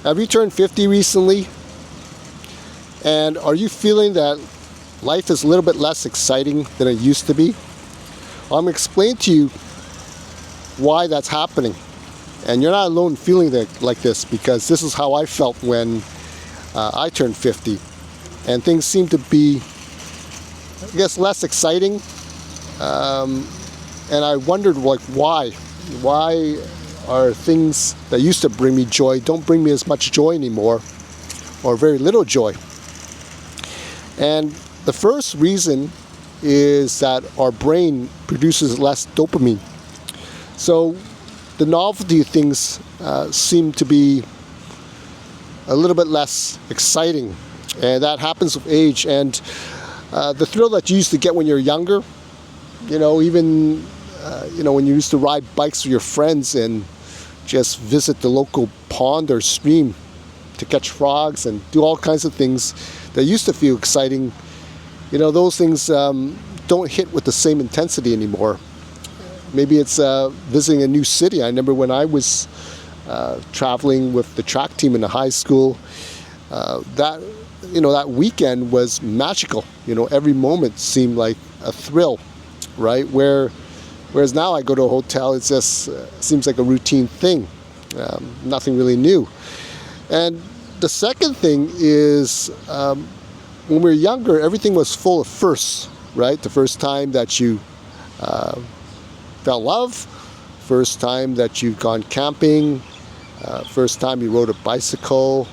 Have you turned 50 recently? And are you feeling that life is a little bit less exciting than it used to be? Well, I'm going to explain to you why that's happening. And you're not alone feeling like this, because this is how I felt when I turned 50. And things seem to be, I guess, less exciting. And I wondered, like, why? Why are things that used to bring me joy don't bring me as much joy anymore, or very little joy? And the first reason is that our brain produces less dopamine. So the novelty of things seem to be a little bit less exciting, and that happens with age. And the thrill that you used to get when you're younger, even when you used to ride bikes with your friends and just visit the local pond or stream to catch frogs and do all kinds of things that used to feel exciting, those things don't hit with the same intensity anymore. Maybe it's visiting a new city. I remember when I was traveling with the track team in the high school, that weekend was magical. Every moment seemed like a thrill, right? Whereas now I go to a hotel, it just seems like a routine thing, nothing really new. And the second thing is, when we were younger, everything was full of firsts, right? The first time that you fell in love, first time that you've gone camping, first time you rode a bicycle,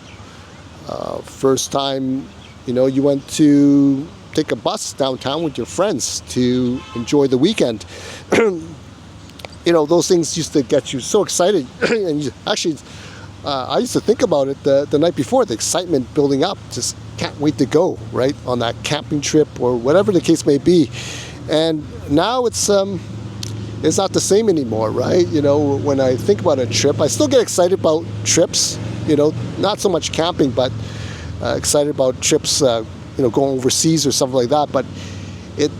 first time, you went to take a bus downtown with your friends to enjoy the weekend. Those things used to get you so excited. And I used to think about it the night before, the excitement building up, just can't wait to go, right, on that camping trip or whatever the case may be. And now it's not the same anymore, right? When I think about a trip, I still get excited about trips, not so much camping, but excited about trips, going overseas or something like that. But it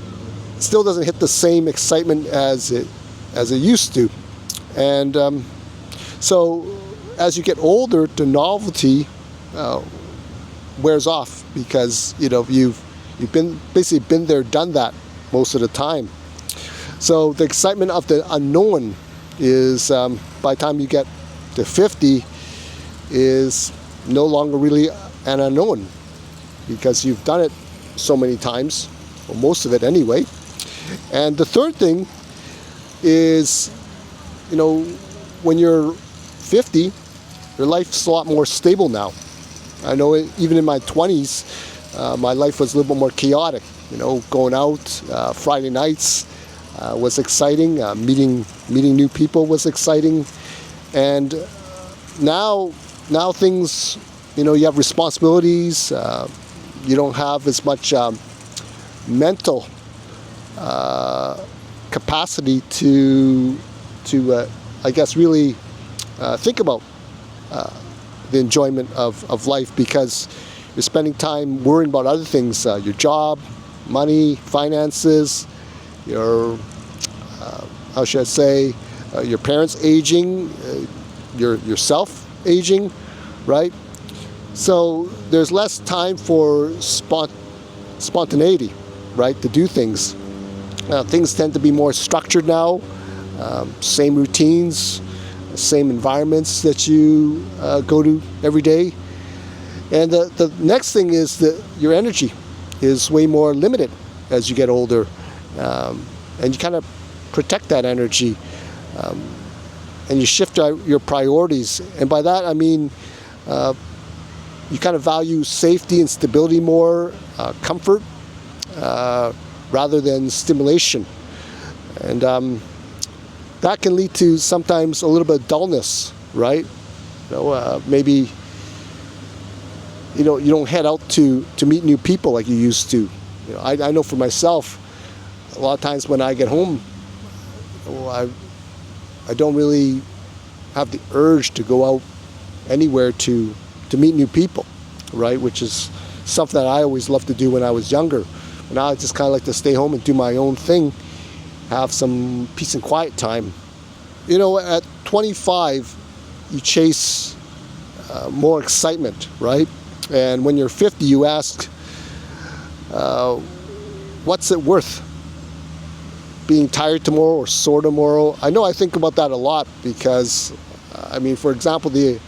still doesn't hit the same excitement as it used to. And so as you get older, the novelty wears off, because you've basically been there, done that most of the time. So the excitement of the unknown is, by the time you get to 50, is no longer really an unknown, because you've done it so many times, or most of it anyway. And the third thing is, when you're 50, your life's a lot more stable now. I know even in my 20s, my life was a little bit more chaotic. Going out Friday nights was exciting. Meeting new people was exciting. And now things, you have responsibilities. You don't have as much mental capacity to I guess, really think about the enjoyment of life, because you're spending time worrying about other things, your job, money, finances, your, how should I say, your parents aging, yourself aging, right? So there's less time for spontaneity, right, to do things. Things tend to be more structured now, same routines, same environments that you go to every day. And the next thing is that your energy is way more limited as you get older, and you kind of protect that energy, and you shift your priorities. And by that I mean you kind of value safety and stability more, comfort, rather than stimulation. And that can lead to sometimes a little bit of dullness, right? Maybe you don't head out to meet new people like you used to. I know for myself, a lot of times when I get home, I don't really have the urge to go out anywhere to meet new people, right? Which is something that I always loved to do when I was younger. But now I just kind of like to stay home and do my own thing, have some peace and quiet time. At 25, you chase more excitement, right? And when you're 50, you ask, what's it worth? Being tired tomorrow or sore tomorrow? I know I think about that a lot because, for example, I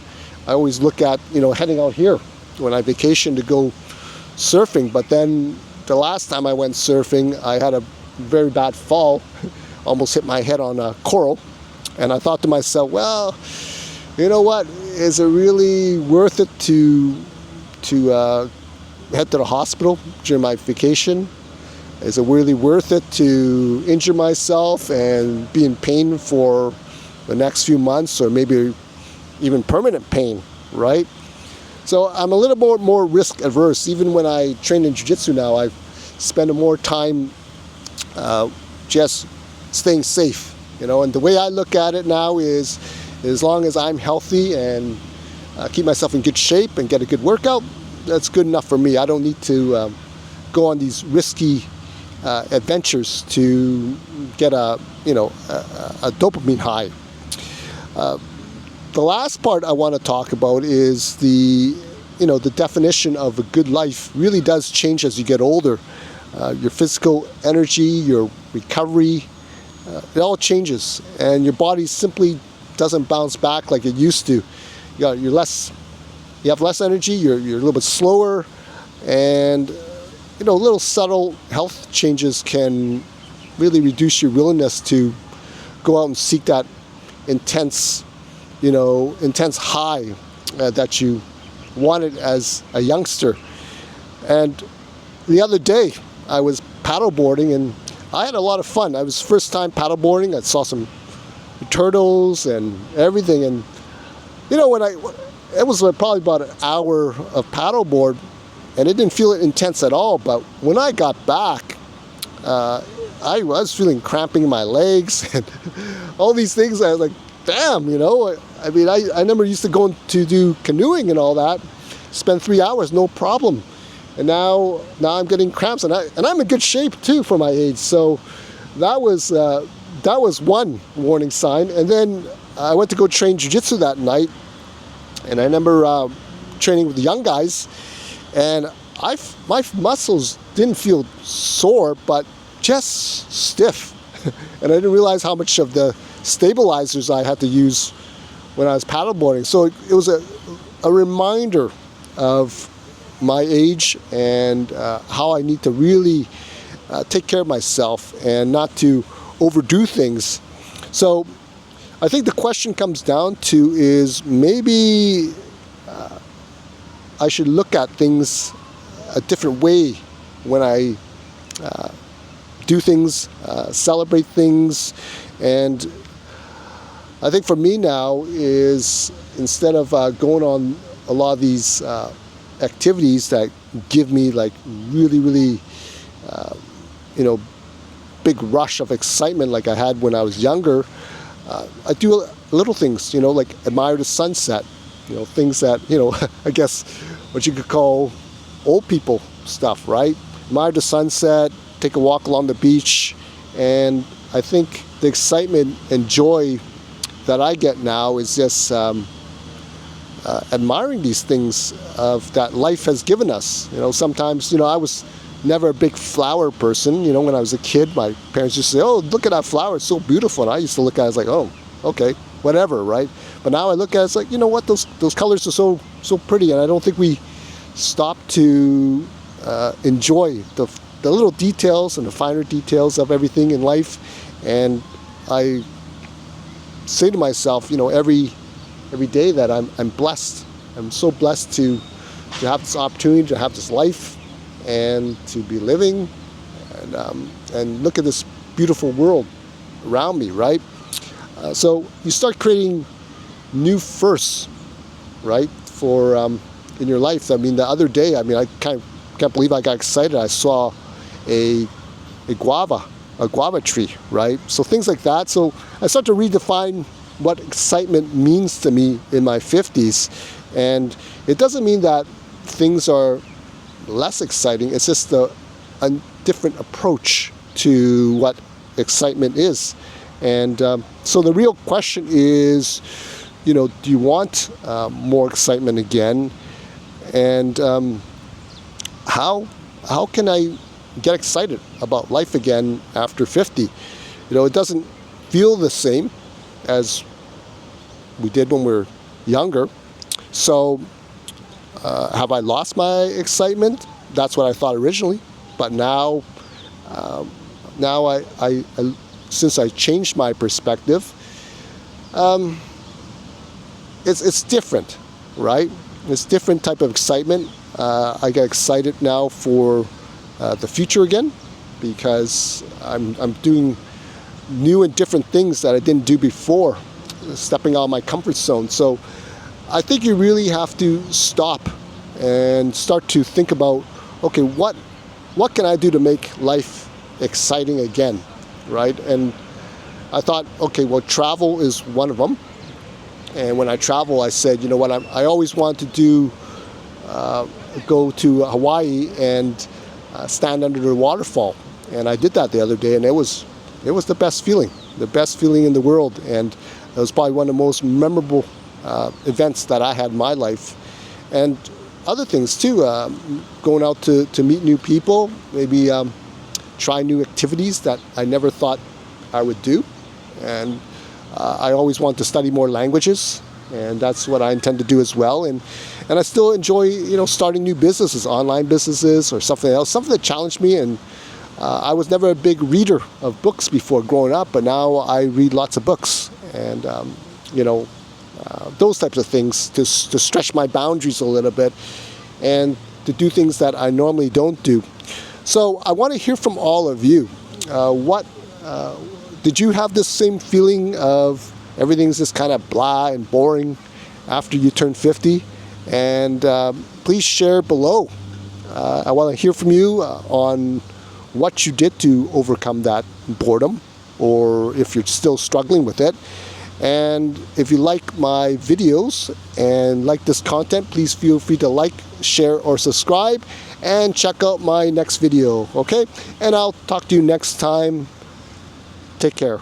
always look at, heading out here when I vacation to go surfing, but then the last time I went surfing, I had a very bad fall, almost hit my head on a coral, and I thought to myself, well, you know what, is it really worth it to head to the hospital during my vacation? Is it really worth it to injure myself and be in pain for the next few months, or maybe even permanent pain, right? So I'm a little more risk averse. Even when I train in jiu-jitsu now, I spend more time just staying safe, and the way I look at it now is, as long as I'm healthy and keep myself in good shape and get a good workout, that's good enough for me. I don't need to go on these risky adventures to get a dopamine high. The last part I want to talk about is the definition of a good life really does change as you get older. Your physical energy, your recovery, it all changes, and your body simply doesn't bounce back like it used to. You have less energy, you're a little bit slower, and little subtle health changes can really reduce your willingness to go out and seek that intense high that you wanted as a youngster. And the other day I was paddleboarding and I had a lot of fun. I was first time paddleboarding. I saw some turtles and everything, and it was probably about an hour of paddleboard, and it didn't feel intense at all. But when I got back, I was feeling cramping in my legs and all these things. I was like, damn, I never used to go to do canoeing and all that, spend 3 hours, no problem. And now I'm getting cramps, and I'm in good shape too for my age. So that was one warning sign. And then I went to go train jiu-jitsu that night, and I remember training with the young guys, and my muscles didn't feel sore, but just stiff. And I didn't realize how much of the stabilizers I had to use when I was paddleboarding. So it was a reminder of my age and how I need to really take care of myself and not to overdo things. So I think the question comes down to is maybe I should look at things a different way when I do things, celebrate things. And I think for me now is, instead of going on a lot of these activities that give me like really big rush of excitement like I had when I was younger, I do little things, like admire the sunset, things that, I guess what you could call old people stuff, right? Admire the sunset, take a walk along the beach, and I think the excitement and joy that I get now is just admiring these things that life has given us. Sometimes, I was never a big flower person. When I was a kid, my parents used to say, oh, look at that flower, it's so beautiful. And I used to look at it as like, oh, okay, whatever, right? But now I look at it as like, what, those colors are so pretty. And I don't think we stop to enjoy the little details and the finer details of everything in life. And I say to myself, every day that I'm blessed. I'm so blessed to have this opportunity, to have this life, and to be living, and look at this beautiful world around me, right? So you start creating new firsts, right, for in your life. The other day, I can't believe I got excited. I saw a guava tree, right? So things like that. So I start to redefine what excitement means to me in my 50s. And it doesn't mean that things are less exciting. It's just a different approach to what excitement is. And so the real question is, do you want more excitement again? And how can I get excited about life again after 50? It doesn't feel the same as we did when we were younger. So have I lost my excitement? That's what I thought originally. But now I since I changed my perspective, it's different, right? It's different type of excitement. I get excited now for the future again, because I'm doing new and different things that I didn't do before, stepping out of my comfort zone. So I think you really have to stop and start to think about, okay, what can I do to make life exciting again, right? And I thought, okay, well, travel is one of them. And when I travel, I said, you know what, I always wanted to go to Hawaii and stand under the waterfall. And I did that the other day, and it was the best feeling in the world. And it was probably one of the most memorable events that I had in my life. And other things too, going out to meet new people, maybe try new activities that I never thought I would do. And I always want to study more languages, and that's what I intend to do as well. And I still enjoy, starting new businesses, online businesses or something else, something that challenged me. And I was never a big reader of books before growing up, but now I read lots of books, and those types of things to stretch my boundaries a little bit and to do things that I normally don't do. So I want to hear from all of you. Did you have this same feeling of everything's just kind of blah and boring after you turn 50? And please share below. I want to hear from you on what you did to overcome that boredom, or if you're still struggling with it. And if you like my videos and like this content, please feel free to like, share, or subscribe, and check out my next video, okay? And I'll talk to you next time. Take care.